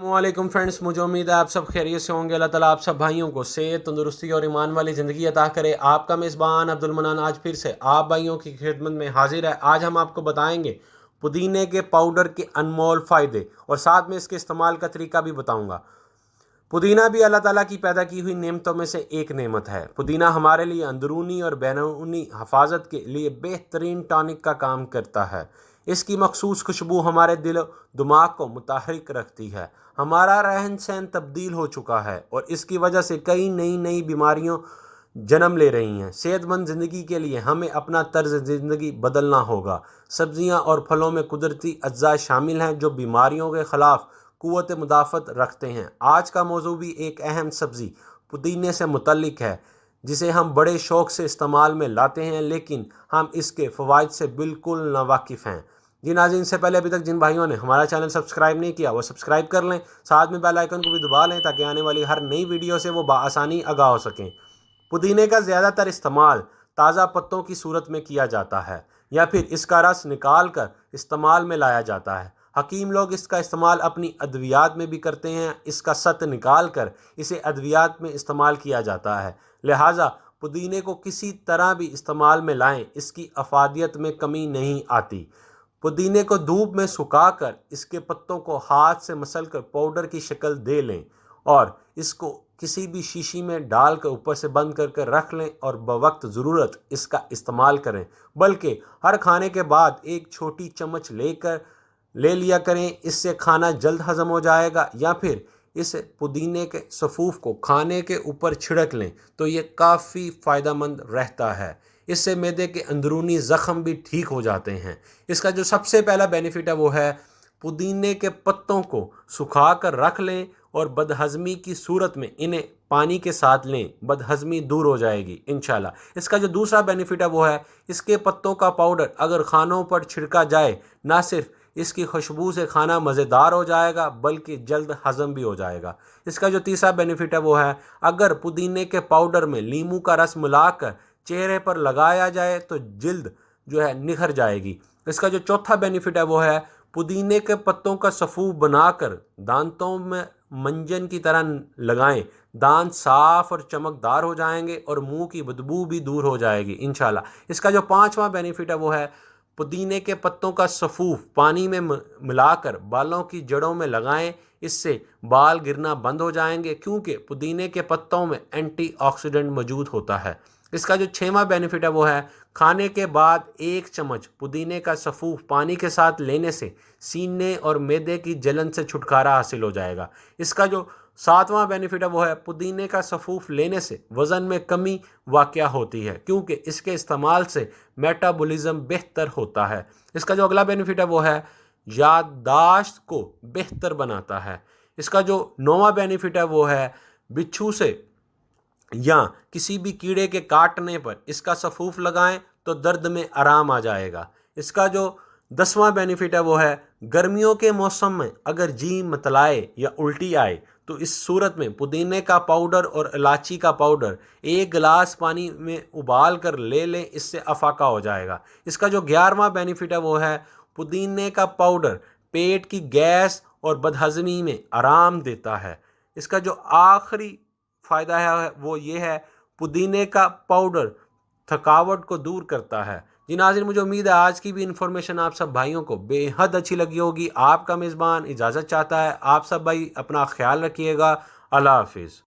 वालेकुम फ्रेंड्स, मुझे उम्मीद है आप सब खैरियत से होंगे। अल्लाह ताला आप सब भाइयों को सेहत, तंदुरुस्ती और ईमान वाली ज़िंदगी अता करे। आपका मेज़बान अब्दुल मनान आज फिर से आप भाइयों की खिदमत में हाजिर है। आज हम आपको बताएंगे पुदीने के पाउडर के अनमोल फ़ायदे और साथ में इसके इस्तेमाल का तरीका भी बताऊंगा। पुदीना भी अल्लाह ताला की पैदा की हुई नेमतों में से एक नेमत है। पुदीना हमारे लिए अंदरूनी और बैरूनी हिफाजत के लिए बेहतरीन टॉनिक का काम करता है। इसकी मखसूस खुशबू हमारे दिल दिमाग को मुतहरिक रखती है। हमारा रहन सहन तब्दील हो चुका है और इसकी वजह से कई नई बीमारियों जन्म ले रही हैं। सेहतमंद ज़िंदगी के लिए हमें अपना तर्ज ज़िंदगी बदलना होगा। सब्जियां और फलों में कुदरती अज्जा शामिल हैं जो बीमारियों के ख़िलाफ़ क़ुव्वत मुदाफ़त रखते हैं। आज का मौजू भी एक अहम सब्ज़ी पुदीने से मुतल्लिक है जिसे हम बड़े शौक़ से इस्तेमाल में लाते हैं, लेकिन हम इसके फ़वाइद से बिल्कुल नावाकिफ़ हैं। जी नाज़रीन, से पहले अभी तक जिन भाइयों ने हमारा चैनल सब्सक्राइब नहीं किया वो सब्सक्राइब कर लें, साथ में बेल आइकन को भी दबा लें ताकि आने वाली हर नई वीडियो से वो बआसानी आगाह हो सकें। पुदीने का ज़्यादातर इस्तेमाल ताज़ा पत्तों की सूरत में किया जाता है या फिर इसका रस निकाल कर इस्तेमाल में लाया जाता है। हकीम लोग इसका इस्तेमाल अपनी अद्वियात में भी करते हैं। इसका सत निकाल कर इसे अद्वियात में इस्तेमाल किया जाता है। लिहाजा पुदीने को किसी तरह भी इस्तेमाल में लाएं, इसकी अफादियत में कमी नहीं आती। पुदीने को धूप में सुखाकर इसके पत्तों को हाथ से मसल कर पाउडर की शक्ल दे लें और इसको किसी भी शीशी में डालकर ऊपर से बंद कर रख लें और बवक्त ज़रूरत इसका इस्तेमाल करें। बल्कि हर खाने के बाद एक छोटी चम्मच ले लिया करें। इससे खाना जल्द हज़म हो जाएगा। या फिर इस पुदीने के सफ़ूफ को खाने के ऊपर छिड़क लें तो ये काफ़ी फ़ायदेमंद रहता है। इससे मैदे के अंदरूनी ज़ख़म भी ठीक हो जाते हैं। इसका जो सबसे पहला बेनिफिट है वो है पुदीने के पत्तों को सुखा कर रख लें और बदहज़मी की सूरत में इन्हें पानी के साथ लें, बदहज़मी दूर हो जाएगी इंशाल्लाह। इसका जो दूसरा बेनिफिट है वो है इसके पत्तों का पाउडर अगर खानों पर छिड़का जाए, ना सिर्फ इसकी खुशबू से खाना मज़ेदार हो जाएगा बल्कि जल्द हज़म भी हो जाएगा। इसका जो तीसरा बेनिफिट है वो है अगर पुदीने के पाउडर में नींबू का रस मिलाकर चेहरे पर लगाया जाए तो जिल्द जो है निखर जाएगी। इसका जो चौथा बेनिफिट है वो है पुदीने के पत्तों का सफ़ूफ बनाकर दांतों में मंजन की तरह लगाएं। दांत साफ और चमकदार हो जाएंगे और मुंह की बदबू भी दूर हो जाएगी इंशाल्लाह। इसका जो पांचवा बेनिफिट है वो है पुदीने के पत्तों का सफ़ूफ पानी में मिलाकर बालों की जड़ों में लगाएं। इससे बाल गिरना बंद हो जाएंगे क्योंकि पुदीने के पत्तों में एंटीऑक्सीडेंट मौजूद होता है। इसका जो छठवां बेनिफिट है वो है खाने के बाद एक चम्मच पुदीने का सफ़ूफ पानी के साथ लेने से सीने और मैदे की जलन से छुटकारा हासिल हो जाएगा। इसका जो सातवां बेनिफिट है वो है पुदीने का सफ़ूफ लेने से वज़न में कमी वाक़या होती है क्योंकि इसके इस्तेमाल से मेटाबॉलिज़्म बेहतर होता है। इसका जो अगला बेनिफिट है वो है याददाश्त को बेहतर बनाता है। इसका जो नौवां बेनिफिट है वो है बिच्छू से या किसी भी कीड़े के काटने पर इसका सफ़ूफ लगाएं तो दर्द में आराम आ जाएगा। इसका जो 10वां बेनिफिट है वो है गर्मियों के मौसम में अगर जी मतलाए या उल्टी आए तो इस सूरत में पुदीने का पाउडर और इलायची का पाउडर एक गिलास पानी में उबाल कर ले लें, इससे अफाका हो जाएगा। इसका जो 11वां बेनिफिट है वो है पुदीने का पाउडर पेट की गैस और बदहज़मी में आराम देता है। इसका जो आखिरी फ़ायदा है वो ये है पुदीने का पाउडर थकावट को दूर करता है। जी नाज़रीन, मुझे उम्मीद है आज की भी इन्फॉर्मेशन आप सब भाइयों को बेहद अच्छी लगी होगी। आपका मेज़बान इजाज़त चाहता है। आप सब भाई अपना ख्याल रखिएगा। अल्लाह हाफिज़।